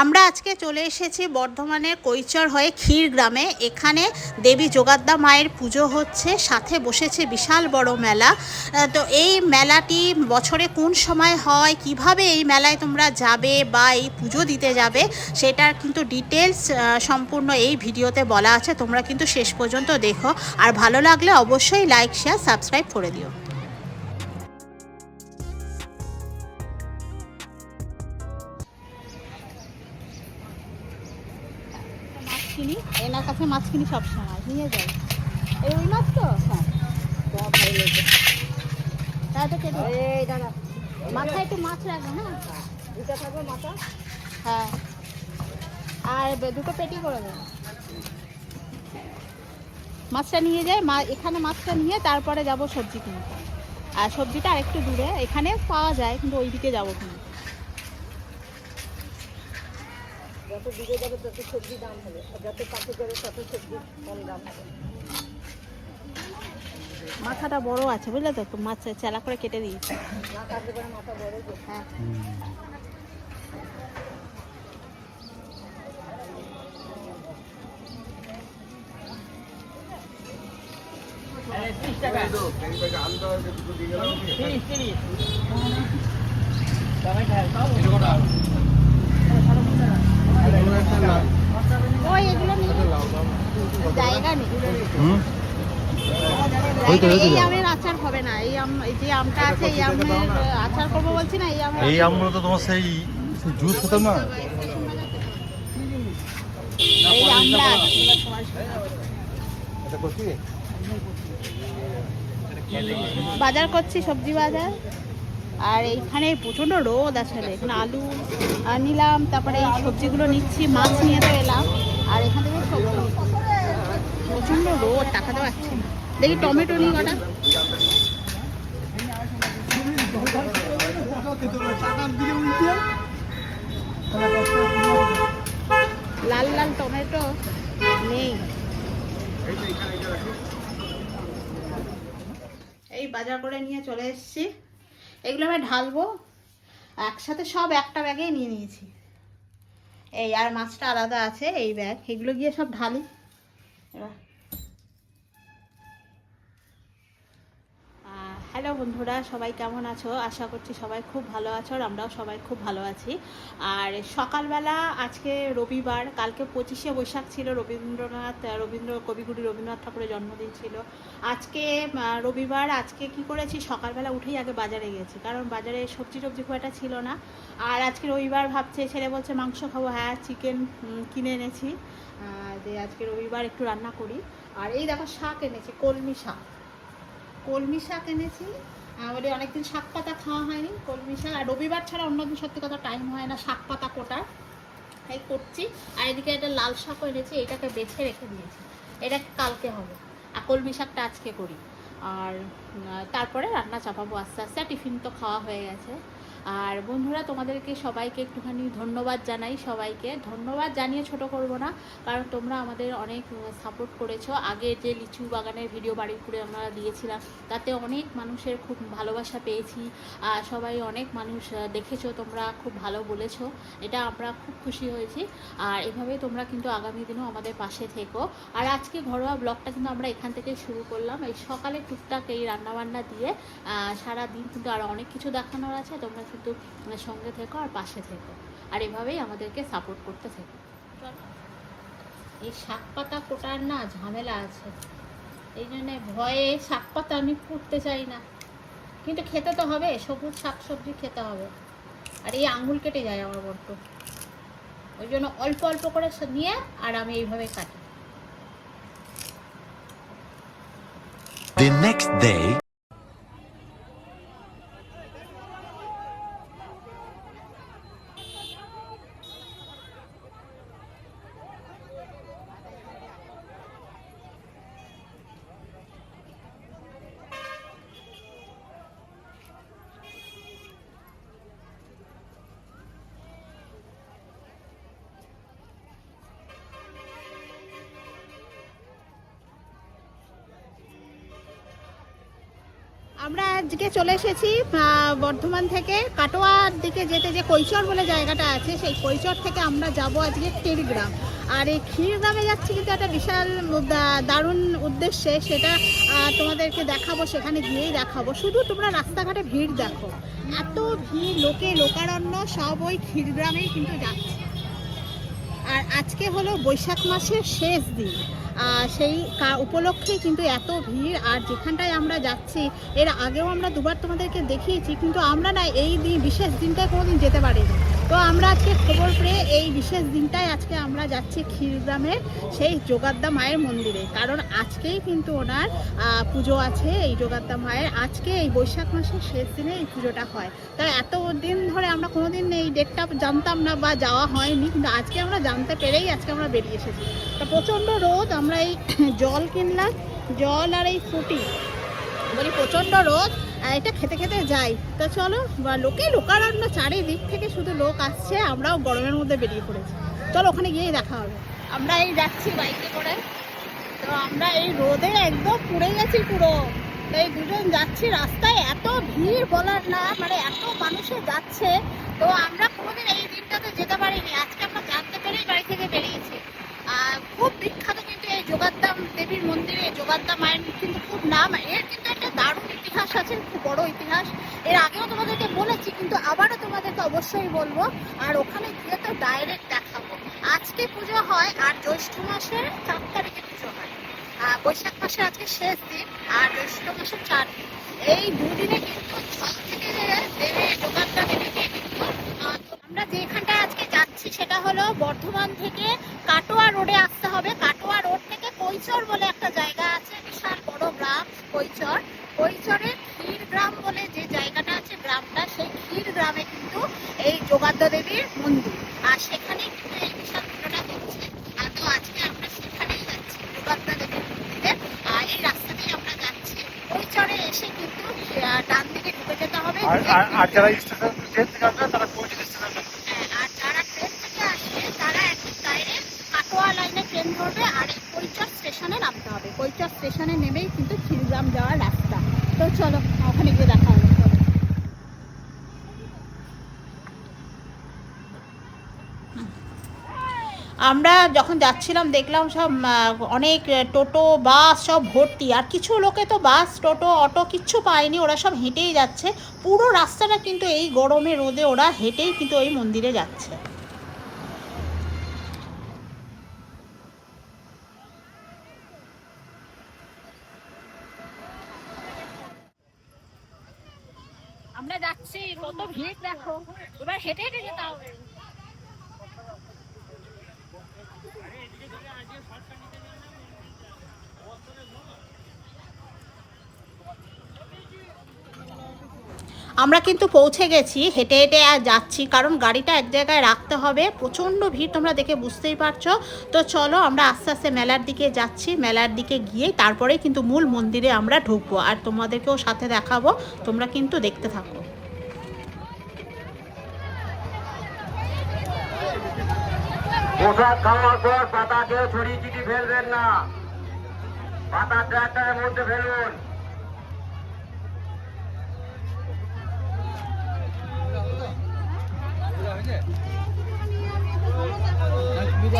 আমরা আজকে চলে এসেছি বর্ধমানের কৈচর হয়ে ক্ষীর গ্রামে। এখানে দেবী যোগাদ্দা মায়ের পুজো হচ্ছে, সাথে বসেছে বিশাল বড় মেলা। তো এই মেলাটি বছরে কোন সময় হয়, কিভাবে এই মেলায় তোমরা যাবে বা এই পুজো দিতে যাবে, সেটার কিন্তু ডিটেলস সম্পূর্ণ এই ভিডিওতে বলা আছে। তোমরা কিন্তু শেষ পর্যন্ত দেখো, আর ভালো লাগলে অবশ্যই লাইক, শেয়ার, সাবস্ক্রাইব করে দিও। মাছ কিনি, এনার কাছে মাছ কিনি সবসময়, নিয়ে যাই। এই ওই মাছ তো, হ্যাঁ তোমার ভালো লেগে তাই তো কেটে এই দাদা মাথায় একটু মাছ রাখবে, হ্যাঁ দুটো থাকবে মাথা, হ্যাঁ আর দুটো পেটি করে দেবে। মাছটা নিয়ে যাই, এখানে মাছটা নিয়ে তারপরে যাব সবজি কিনতে। আর সবজিটা আরেকটু দূরে, এখানে পাওয়া যায় কিন্তু ওইদিকে যাবো কিনতে। যত দূরে যাবে তত সবজি দাম হবে, আর যত কাছে যাবে তত সবজি কম দাম হবে। মাথাটা বড় আছে বুঝলে তো, একটু মাছ চেলা করে কেটে দিয়েছি। মাথা বড়, হ্যাঁ ওই এগুলো জায়গা নেই। এই আমের আচার হবে না, এই আম, এই যে আমটা আছে এই আমের আচার করবো বলছি না। এই আমগুলো তো তোমার সেই জুস হতো না, এই আমটা বাজার করছি, সবজি বাজার। আর এইখানে প্রচণ্ড রোদ আসলে, এখানে আলু নিলাম, তারপরে এই সবজিগুলো নিচ্ছি, মাছ নিয়ে তো এলাম। আর এখান থেকে প্রচণ্ড রোদ, টাকা দেওয়া যাচ্ছে না। দেখি টমেটো নিই কটা। লাল লাল টমেটো নেই। এই বাজার করে নিয়ে চলে এসেছি, এগুলো আমি ঢালবো একসাথে, সব একটা ব্যাগেই নিয়ে নিয়েছি। এই আর মাছটা আলাদা আছে এই ব্যাগ, এগুলো গিয়ে সব ঢালি এবার। হ্যালো বন্ধুরা, সবাই কেমন আছো? আশা করছি সবাই খুব ভালো আছো, আর আমরাও সবাই খুব ভালো আছি। আর সকালবেলা আজকে রবিবার, কালকে 25শে বৈশাখ ছিল, কবিগুরু রবীন্দ্রনাথ ঠাকুরের জন্মদিন ছিল। আজকে রবিবার, আজকে কি করেছি, সকালবেলা উঠেই আগে বাজারে গেছি, কারণ বাজারে সবজি খুব একটা ছিল না। আর আজকে রবিবার ভাবছে, ছেলে বলছে মাংস খাবো, হ্যাঁ চিকেন কিনে এনেছি, যে আজকে রবিবার একটু রান্না করি। আর এই দেখো শাক এনেছি, কলমি শাক এনেছি। বলে অনেকদিন শাক পাতা খাওয়া হয়নি, কলমি শাক। আর রবিবার ছাড়া অন্যদিন সত্যি কথা টাইম হয় না শাক পাতা কোটার, তাই করছি। আর এদিকে একটা লাল শাকও এনেছি, এটাকে বেছে রেখে দিয়েছি, এটা কালকে হবে। আর কলমি শাকটা আজকে করি। আর তারপরে রান্না চাপাবো আস্তে আস্তে। টিফিন তো খাওয়া হয়ে গেছে। আর বন্ধুরা, তোমাদেরকে সবাইকে একটুখানি ধন্যবাদ জানাই, সবাইকে ধন্যবাদ জানিয়ে ছোট করব না, কারণ তোমরা আমাদের অনেক সাপোর্ট করেছো। আগে যে লিচু বাগানের ভিডিও বাড়িপুরে আমরা দিয়েছিলাম, তাতে অনেক মানুষের খুব ভালোবাসা পেয়েছি। সবাই অনেক মানুষ দেখেছো, তোমরা খুব ভালো বলেছো, এটা আমরা খুব খুশি হয়েছি। আর এভাবেই তোমরা কিন্তু আগামী দিনেও আমাদের পাশে থেকো। আর আজকে ঘরোয়া ব্লগটা কিন্তু আমরা এখান থেকে শুরু করলাম, এই সকালে টুকটাক এই রান্নাবান্না দিয়ে। সারা দিন কিন্তু আরও অনেক কিছু দেখানোর আছে, তোমরা কিন্তু সঙ্গে থেকো আর পাশে থেকো, আর এভাবেই আমাদেরকে সাপোর্ট করতে থেকো। এই শাক পাতা কোটার না ঝামেলা আছে, এই জন্যে ভয়ে শাক পাতা আমি কুটতে চাই না, কিন্তু খেতে তো হবে, সবুজ শাক সবজি খেতে হবে। আর এই আঙুল কেটে যায় আমার বড্ড, ওই জন্য অল্প অল্প করে নিয়ে আর আমি এইভাবে কাটি। The next day. আমরা আজকে চলে এসেছি বর্ধমান থেকে কাটোয়ার দিকে যেতে, যে কৈচর বলে জায়গাটা আছে, সেই কৈচর থেকে আমরা যাব আজকে ক্ষীরগ্রাম। আর এই ক্ষীরগ্রামে যাচ্ছি কিন্তু একটা বিশাল দারুণ উদ্দেশ্যে, সেটা তোমাদেরকে দেখাবো, সেখানে গিয়েই দেখাবো। শুধু তোমরা রাস্তাঘাটে ভিড় দেখো, এত ভিড়, লোকারণ্য সব ওই ক্ষীরগ্রামেই কিন্তু যাচ্ছে। আর আজকে হলো বৈশাখ মাসের শেষ দিন, সেই উপলক্ষে কিন্তু এত ভিড়। আর যেখানটায় আমরা যাচ্ছি, এর আগেও আমরা দুবার তোমাদেরকে দেখিয়েছি, কিন্তু আমরা না এই বিশেষ দিনটায় কোনোদিন যেতে পারিনি। তো আমরা আজকে খবর পেয়ে এই বিশেষ দিনটায় আজকে আমরা যাচ্ছি ক্ষীরগ্রামের সেই যোগাদ্দা মায়ের মন্দিরে, কারণ আজকেই কিন্তু ওনার পুজো আছে। এই যোগাদ্দা মায়ের আজকে এই বৈশাখ মাসের শেষ দিনে এই পুজোটা হয়। তাই এত দিন ধরে আমরা কোনোদিন এই ডেটটা জানতাম না বা যাওয়া হয়নি, কিন্তু আজকে আমরা জানতে পেরেই আজকে আমরা বেরিয়ে এসেছি। তা প্রচণ্ড রোদ, আমরা এই জল কিনলাম, জল আর এই ফুটি, বলি প্রচণ্ড রোদ, এটা খেতে খেতে যাই। তো চলো, লোকারণ্য চারিদিক থেকে শুধু লোক আসছে, আমরাও গরমের মধ্যে বেরিয়ে পড়েছি। চলো ওখানে গিয়েই দেখা হবে। আমরা এই যাচ্ছি বাইকে করে, তো আমরা এই রোদে একদম পুড়ে গেছি পুরো। তো এই দুজন যাচ্ছি, রাস্তায় এত ভিড় বলার না, মানে এত মানুষে যাচ্ছে। তো আমরা কোনোদিন এই দিনটাতে যেতে পারিনি, আজকে আমরা জানতে পেরেই বাড়ি থেকে বেরিয়েছি। খুব বিখ্যাত কিন্তু এই যোগাদ্দা দেবীর মন্দিরে, যোগাদ্দা মায়ের কিন্তু খুব নাম। এর কিন্তু একটা দারুণ ইতিহাস আছে, খুব বড় ইতিহাস। এর আগেও তোমাদেরকে বলেছি, কিন্তু আবারও তোমাদেরকে অবশ্যই বলবো। আর ওখানে গিয়ে তো ডাইরেক্ট দেখাবো। আজকে পুজো হয়, আর জ্যৈষ্ঠ মাসের 4 তারিখে পুজো হয়। বৈশাখ মাসের আজকে শেষ দিন, আর জ্যৈষ্ঠ মাসের 4 দিন। এই দুদিনে কিন্তু সব থেকে দেবী যোগাদ্দা দেবীকে কিন্তু আমরা যেখানটায় আজকে যাচ্ছি সেটা হলো বর্ধমান থেকে কাটোয়া রোডে আসতে হবে। কাটোয়া রোড থেকে কৈচর বলে একটা জায়গা আছে, বিশাল বড় গ্রাম কৈচর। কৈচরের ক্ষীরগ্রাম বলে যে জায়গাটা আছে, গ্রামটা, সেই ক্ষীরগ্রামে কিন্তু এই যোগাদ্দা দেবীর মন্দির, আর সেখানেই কিন্তু এই বিশাল পুজোটা হচ্ছে। আর তো আজকে আমরা সেখানেই যাচ্ছি, যোগাদ্দা দেবীর মন্দিরে। আর এই রাস্তা দিয়ে আমরা যাচ্ছি। কৈচরে এসে কিন্তু ডান দিকে ঢুকে যেতে হবে। আর যারা স্টেশন ট্রেন থেকে আসবে তারা কোচিং স্টেশন, আর যারা ট্রেন থেকে আসবে তারা একদম ডাইরেক্ট কাটোয়া লাইনে ট্রেন ধরবে, আর এই কৈচর স্টেশনে নামতে হবে। কৈচর স্টেশনে নেমেই কিন্তু ক্ষীরগ্রাম যাওয়ার রাস্তা। তো চলো ওখানে গিয়ে দেখা হবে। আমরা যখন যাচ্ছিলাম দেখলাম সব অনেক টোটো বাস সব ভর্তি, আর কিছু লোকে তো বাস টোটো অটো কিচ্ছু পায়নি, ওরা সব হেঁটেই যাচ্ছে। পুরো রাস্তাটা কিন্তু এই গরমে রোদে ওরা হেঁটেই কিন্তু ওই মন্দিরে যাচ্ছে। আমরা যাচ্ছি, কত ভিড় দেখো, এবার হেঁটে হেঁটে যেতে হবে। আমরা কিন্তু পৌঁছে গেছি, হেঁটে হেঁটে আর যাচ্ছি, কারণ গাড়িটা এক জায়গায় রাখতে হবে। প্রচণ্ড ভিড়, তোমরা দেখে বুঝতেই পারছো। তো চলো আমরা আস্তে আস্তে মেলার দিকে যাচ্ছি। মেলার দিকে গিয়েই তারপরেই কিন্তু মূল মন্দিরে আমরা ঢুকবো, আর তোমাদেরকেও সাথে দেখাবো। তোমরা কিন্তু দেখতে থাকো। পোশাক খাওয়ার পর পাতা কেউ ছড়িয়ে চিটি ফেলবেন না, পাতা ট্রাক্টরের মধ্যে ফেলুন।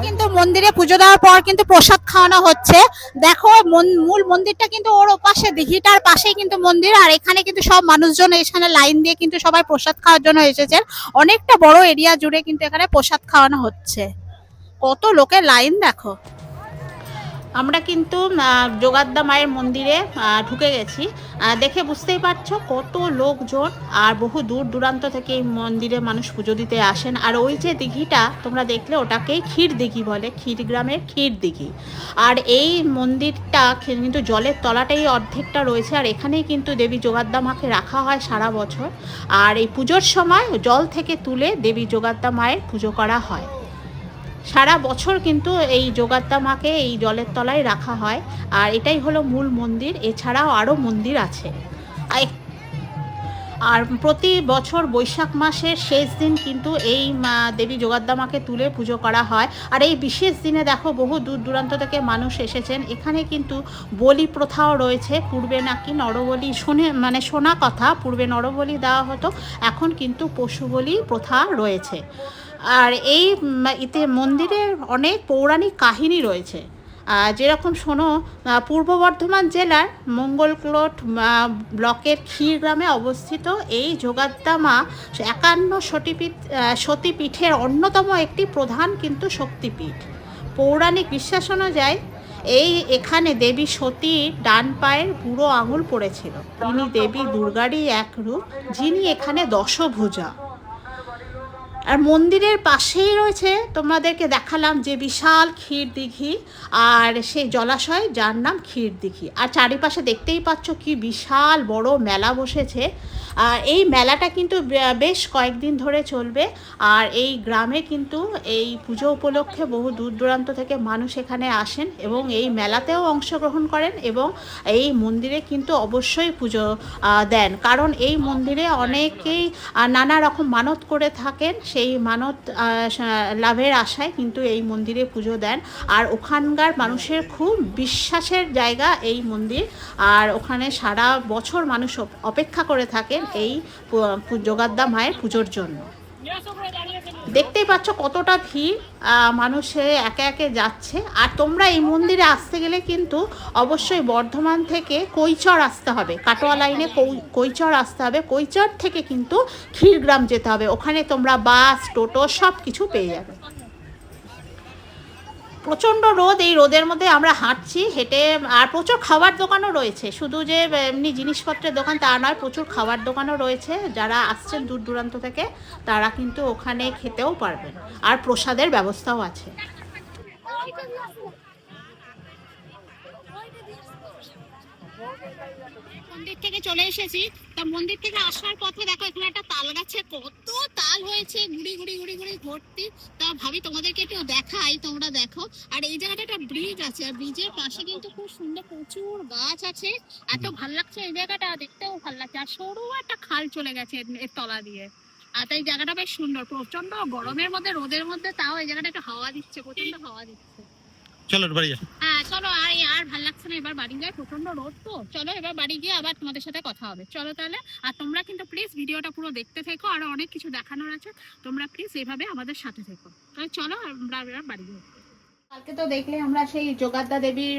কিন্তু মন্দিরে পুজো দেওয়ার পর কিন্তু প্রসাদ খাওয়ানো হচ্ছে। দেখো মূল মন্দিরটা কিন্তু ওর ওপাশে, দিঘিটার পাশেই কিন্তু মন্দির, আর এখানে কিন্তু সব মানুষজন এখানে লাইন দিয়ে কিন্তু সবাই প্রসাদ খাওয়ার জন্য এসেছেন। অনেকটা বড় এরিয়া জুড়ে কিন্তু এখানে প্রসাদ খাওয়ানো হচ্ছে। কত লোকের লাইন দেখো। আমরা কিন্তু যোগাদ্দা মায়ের মন্দিরে ঢুকে গেছি। দেখে বুঝতেই পারছো কত লোকজন, আর বহু দূর দূরান্ত থেকে এই মন্দিরে মানুষ পুজো দিতে আসেন। আর ওই যে দিঘিটা তোমরা দেখলে, ওটাকেই ক্ষীর দিঘি বলে, ক্ষীরগ্রামের ক্ষীর দিঘি। আর এই মন্দিরটা কিন্তু জলের তলাটাই অর্ধেকটা রয়েছে, আর এখানেই কিন্তু দেবী যোগাদ্দা মাকে রাখা হয় সারা বছর। আর এই পুজোর সময় জল থেকে তুলে দেবী যোগাদ্দা মায়ের পুজো করা হয়। সারা বছর কিন্তু এই যোগাদ্দা মাকে এই জলের তলায় রাখা হয়। আর এটাই হলো মূল মন্দির, এছাড়াও আরও মন্দির আছে। আর প্রতি বছর বৈশাখ মাসের শেষ দিন কিন্তু এই দেবী যোগাদ্দা মাকে তুলে পুজো করা হয়। আর এই বিশেষ দিনে দেখো বহু দূর দূরান্ত থেকে মানুষ এসেছেন। এখানে কিন্তু বলি প্রথাও রয়েছে। পূর্বে নাকি নরবলি শোনা কথা, পূর্বে নরবলি দেওয়া হতো, এখন কিন্তু পশু বলি প্রথা রয়েছে। আর এই মন্দিরের অনেক পৌরাণিক কাহিনী রয়েছে। যেরকম শোনো, পূর্ব বর্ধমান জেলার মঙ্গলকোট ব্লকের ক্ষীর গ্রামে অবস্থিত এই যোগাদ্দা মা 51 সতীপীঠের অন্যতম একটি প্রধান কিন্তু শক্তিপীঠ। পৌরাণিক বিশ্বাস অনুযায়ী এখানে দেবী সতীর ডান পায়ের বুড়ো আঙুল পড়েছিল। তিনি দেবী দুর্গারই এক রূপ, যিনি এখানে দশভুজা। আর মন্দিরের পাশেই রয়েছে, তোমাদেরকে দেখালাম যে বিশাল ক্ষীর দিঘি আর সেই জলাশয়, যার নাম ক্ষীর দিঘি। আর চারিপাশে দেখতেই পাচ্ছ কি বিশাল বড় মেলা বসেছে। আর এই মেলাটা কিন্তু বেশ কয়েকদিন ধরে চলবে। আর এই গ্রামে কিন্তু এই পুজো উপলক্ষে বহু দূর দূরান্ত থেকে মানুষ এখানে আসেন এবং এই মেলাতেও অংশগ্রহণ করেন এবং এই মন্দিরে কিন্তু অবশ্যই পুজো দেন। কারণ এই মন্দিরে অনেকেই নানা রকম মানত করে থাকেন, সেই মানত লাভের আশায় কিন্তু এই মন্দিরে পুজো দেন। আর ওখানকার মানুষের খুব বিশ্বাসের জায়গা এই মন্দির। আর ওখানে সারা বছর মানুষ অপেক্ষা করে থাকেন এই যোগাদ্দা মায়ের পুজোর জন্য। দেখতেই পাচ্ছ কতটা ভিড়, মানুষে একে একে যাচ্ছে। আর তোমরা এই মন্দিরে আসতে গেলে কিন্তু অবশ্যই বর্ধমান থেকে কৈচর আসতে হবে, কাটোয়া লাইনে কৈচর আসতে হবে। কৈচর থেকে কিন্তু ক্ষীরগ্রাম যেতে হবে, ওখানে তোমরা বাস টোটো সব কিছু পেয়ে যাবে। প্রচণ্ড রোদ, এই রোদের মধ্যে আমরা হাঁটছি হেঁটে। আর প্রচুর খাবার দোকানও রয়েছে, শুধু যে এমনি জিনিসপত্রের দোকান তা নয়, প্রচুর খাবার দোকানও রয়েছে। যারা আসছেন দূর দূরান্ত থেকে তারা কিন্তু ওখানে খেতেও পারবেন। আর প্রসাদের ব্যবস্থাও আছে। মন্দির থেকে চলে এসেছি। তা মন্দির থেকে আসার পথে দেখো এখানে একটা তাল গাছে কত তাল হয়েছে, গুড়ি গুড়ি গুড়ি গুড়ি ভর্তি। তা ভাবি তোমাদেরকে একটু দেখাই, তোমরা দেখো। আর এই জায়গাটা একটা ব্রিজ আছে, আর ব্রিজের পাশে কিন্তু খুব সুন্দর প্রচুর গাছ আছে। এত ভালো লাগছে এই জায়গাটা, দেখতেও ভালো লাগছে। আর সরু একটা খাল চলে গেছে এর তলা দিয়ে। আর তাই জায়গাটা বেশ সুন্দর। প্রচন্ড গরমের মধ্যে, রোদের মধ্যে, তাও এই জায়গাটা একটু হাওয়া দিচ্ছে, প্রচন্ড হাওয়া দিচ্ছে। চলো বাড়ি যাই। হ্যাঁ চলো, আর ভালো লাগছে না, এবার বাড়ি যাই, প্রচন্ড রোদ তো। চলো এবার বাড়ি গিয়ে আবার তোমাদের সাথে কথা হবে। চলো তাহলে। আর তোমরা কিন্তু প্লিজ ভিডিওটা পুরো দেখতে থেকো, আর অনেক কিছু দেখানোর আছে, তোমরা প্লিজ এভাবে আমাদের সাথে থেকো। তাহলে চলো আমরা এবার বাড়ি যাই। কালকে তো দেখলে আমরা সেই যোগাদ্দা দেবীর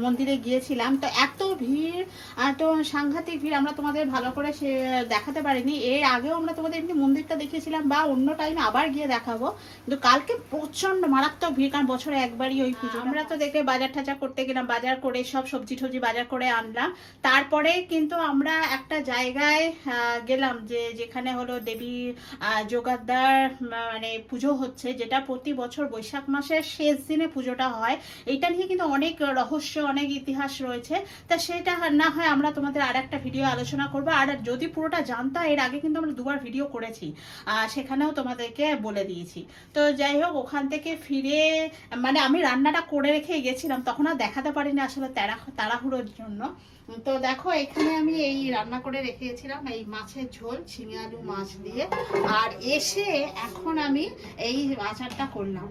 মন্দিরে গিয়েছিলাম। তো এত ভিড়, এত সাংঘাতিক ভিড়, আমরা তোমাদের ভালো করে সে দেখাতে পারিনি। এর আগেও আমরা তোমাদের এমনি মন্দিরটা দেখিয়েছিলাম, বা অন্য টাইমে আবার গিয়ে দেখাবো। কিন্তু কালকে প্রচন্ড মারাত্মক ভিড়, কারণ বছরে একবারই ওই পুজো। আমরা তো দেখে বাজার টাজার করতে গেলাম, বাজার করে সব সবজি টবজি বাজার করে আনলাম। তারপরে কিন্তু আমরা একটা জায়গায় গেলাম, যেখানে হলো দেবী যোগাদ্দার পুজো হচ্ছে, যেটা প্রতি বছর বৈশাখ মাসের শেষ দিন পুজোটা হয়। এইটা নিয়ে কিন্তু অনেক রহস্য, অনেক ইতিহাস রয়েছে। তা সেটা না হয় আমরা তোমাদের আর একটা ভিডিও আলোচনা করবো। আর যদি পুরোটা জানতা, এর আগে কিন্তু আমরা 2বার ভিডিও করেছি, সেখানেও তোমাদেরকে বলে দিয়েছি। তো যাই হোক, ওখান থেকে ফিরে আমি রান্নাটা করে রেখে গেছিলাম, তখন আর দেখাতে পারিনি আসলে তাড়াহুড়োর জন্য। তো দেখো এখানে আমি এই রান্না করে রেখেছিলাম এই মাছের ঝোল, ঝিঙে আলু মাছ দিয়ে। আর এসে এখন আমি এই আচারটা করলাম।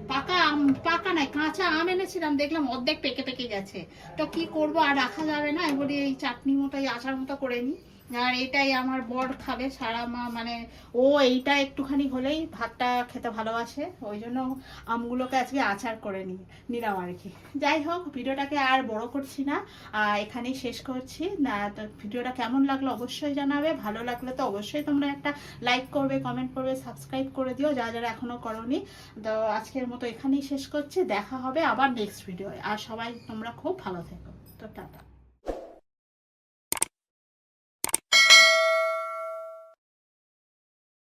পাকা নাই, কাঁচা আম এনেছিলাম, দেখলাম অর্ধেক পেকে পেকে গেছে। তো কি করব, আর রাখা যাবে না, বলি এই চাটনি মতো, এই আচার মতো করে নিই। আর এটাই আমার বর খাবে, সারা ও এইটা একটুখানি হলেই ভাতটা খেতে ভালোবাসে, ওই জন্য আমগুলোকে আজকে আচার করে নিলাম আর কি। যাই হোক, ভিডিওটাকে আর বড় করছি না, এখানেই শেষ করছি না। তো ভিডিওটা কেমন লাগলো অবশ্যই জানাবে, ভালো লাগলে তো অবশ্যই তোমরা একটা লাইক করবে, কমেন্ট করবে, সাবস্ক্রাইব করে দিও যারা এখনো করোনি। তো আজকের মতো এখানেই শেষ করছি, দেখা হবে আবার নেক্সট ভিডিও। আর সবাই তোমরা খুব ভালো থেকো। তো টাটা।